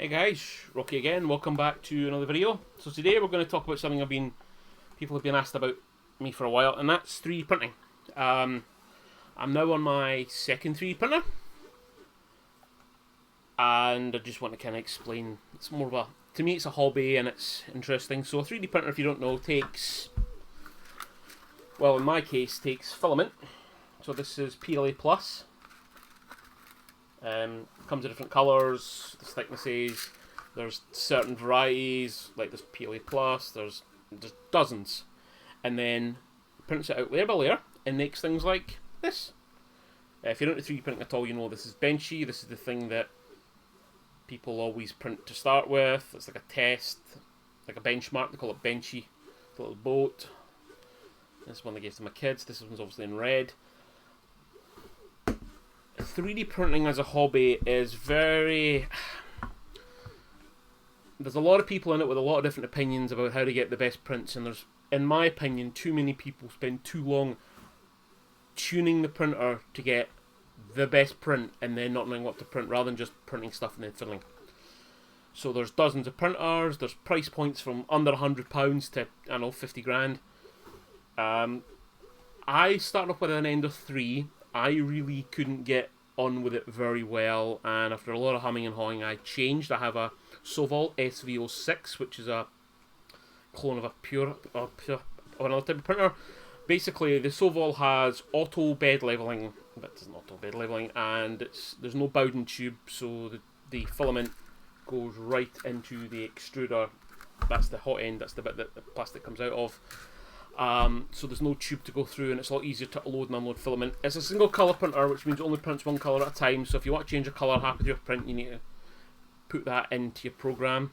Hey guys, Rocky again. Welcome back to another video. So today we're going to talk about something people have been asked about me for a while, and that's 3D printing. I'm now on my second 3D printer, and I just want to kind of explain. It's more of to me, it's a hobby and it's interesting. So a 3D printer, if you don't know, well, in my case, takes filament. So this is PLA Plus. Comes in different colours, the thicknesses. There's certain varieties, like this PLA Plus. There's dozens, and then prints it out layer by layer and makes things like this. If you're into 3D printing at all, you know this is Benchy. This is the thing that people always print to start with. It's like a test, like a benchmark. They call it Benchy. It's a little boat. This one they gave to my kids. This one's obviously in red. 3D printing as a hobby is very... There's a lot of people in it with a lot of different opinions about how to get the best prints, and there's, in my opinion, too many people spend too long tuning the printer to get the best print and then not knowing what to print, rather than just printing stuff and then fiddling. So there's dozens of printers, there's price points from under £100 to, I don't know, 50 grand. I started off with an Ender 3. I really couldn't get on with it very well, and after a lot of humming and hawing, I changed. I have a Sovol SV06, which is a clone of another type of printer. Basically, the Sovol has auto bed leveling, but it isn't auto bed leveling, and there's no Bowden tube, so the filament goes right into the extruder. That's the hot end. That's the bit that the plastic comes out of. So there's no tube to go through, and it's a lot easier to load and unload filament. It's a single colour printer, which means it only prints one colour at a time. So if you want to change a colour halfway through your print, you need to put that into your program.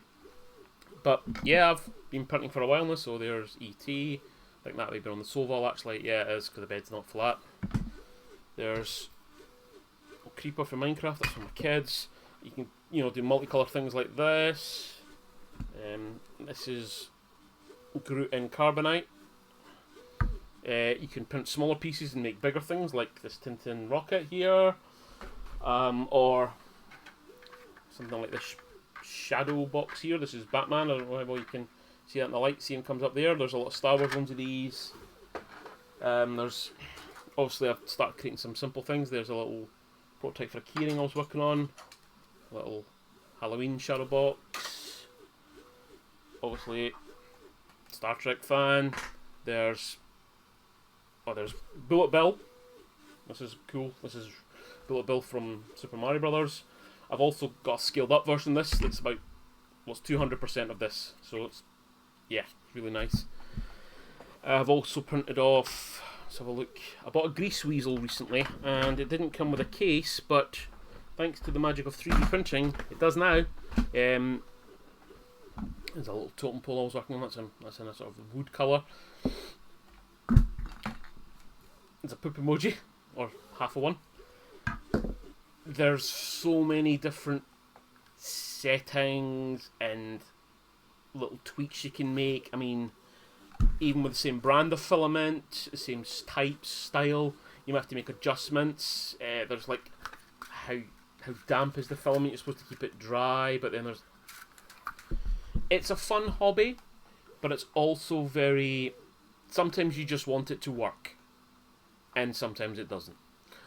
But yeah, I've been printing for a while now. So there's ET. I think that may be on the Sovol actually. Yeah, it is, because the bed's not flat. There's Creeper for Minecraft. That's for my kids. You can do multicolour things like this. This is Groot in Carbonite. You can print smaller pieces and make bigger things, like this Tintin rocket here, or something like this shadow box here. This is Batman. I don't know how well you can see that in the light. See him comes up there. There's a lot of Star Wars ones of these. There's obviously I've started creating some simple things. There's a little prototype for a keyring I was working on. A little Halloween shadow box. Obviously, Star Trek fan. There's Bullet Bill. This is cool. This is Bullet Bill from Super Mario Brothers. I've also got a scaled up version of this that's about 200% of this. So it's really nice. I've also printed off. Let's have a look. I bought a grease weasel recently, and it didn't come with a case, but thanks to the magic of 3D printing, it does now. There's a little totem pole I was working on. That's in a sort of wood colour. It's a poop emoji, or half of one. There's so many different settings and little tweaks you can make. I mean, even with the same brand of filament, the same type, style, you might have to make adjustments. There's like how damp is the filament. You're supposed to keep it dry, but then it's a fun hobby, but it's also very... Sometimes you just want it to work, and sometimes it doesn't.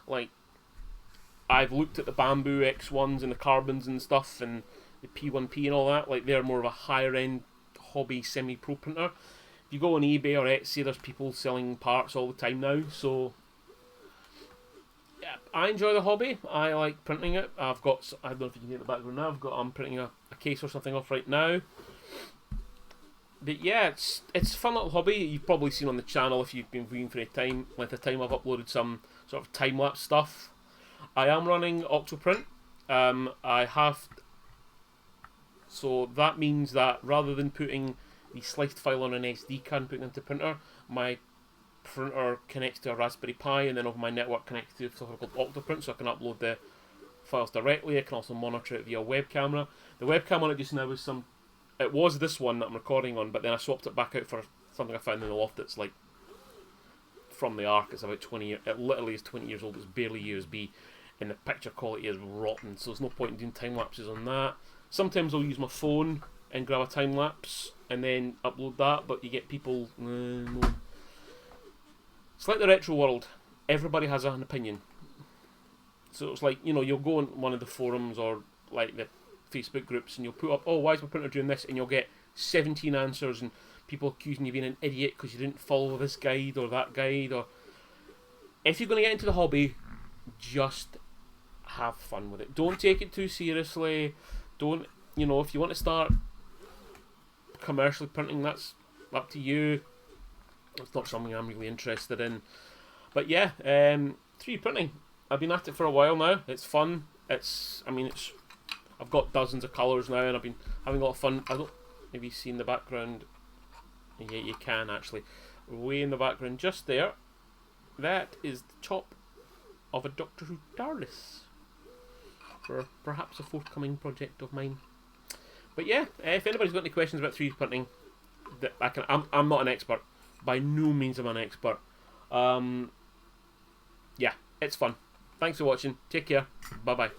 Like, I've looked at the Bamboo X1s and the Carbons and stuff, and the P1P and all that. Like, they're more of a higher end hobby semi-pro printer. If you go on eBay or Etsy, there's people selling parts all the time now. So yeah, I enjoy the hobby. I like printing it. I don't know if you can hear the background now. I'm printing a case or something off right now. But yeah, it's a fun little hobby. You've probably seen on the channel, if you've been viewing for any length of time, I've uploaded some sort of time-lapse stuff. I am running Octoprint. So that means that rather than putting the sliced file on an SD card and putting it into printer, my printer connects to a Raspberry Pi, and then over my network connects to something called Octoprint, so I can upload the files directly. I can also monitor it via web camera. The webcam on it just now is it was this one that I'm recording on, but then I swapped it back out for something I found in the loft that's like from the Ark. It's about 20 years. It literally is 20 years old. It's barely USB, and the picture quality is rotten. So there's no point in doing time lapses on that. Sometimes I'll use my phone and grab a time lapse and then upload that, but you get people. No. It's like the retro world. Everybody has an opinion. So it's like, you'll go on one of the forums or like the Facebook groups and you'll put up, oh, why is my printer doing this? And you'll get 17 answers and people accusing you of being an idiot because you didn't follow this guide or that guide. Or if you're going to get into the hobby, just have fun with it. Don't take it too seriously. Don't, if you want to start commercially printing, that's up to you. It's not something I'm really interested in. But yeah, 3D printing. I've been at it for a while now. It's fun. I've got dozens of colours now, and I've been having a lot of fun. I don't maybe see in the background. Yeah, you can actually. Way in the background, just there. That is the top of a Doctor Who TARDIS for perhaps a forthcoming project of mine. But yeah, if anybody's got any questions about 3D printing, I'm not an expert. By no means am I an expert. Yeah, it's fun. Thanks for watching. Take care. Bye bye.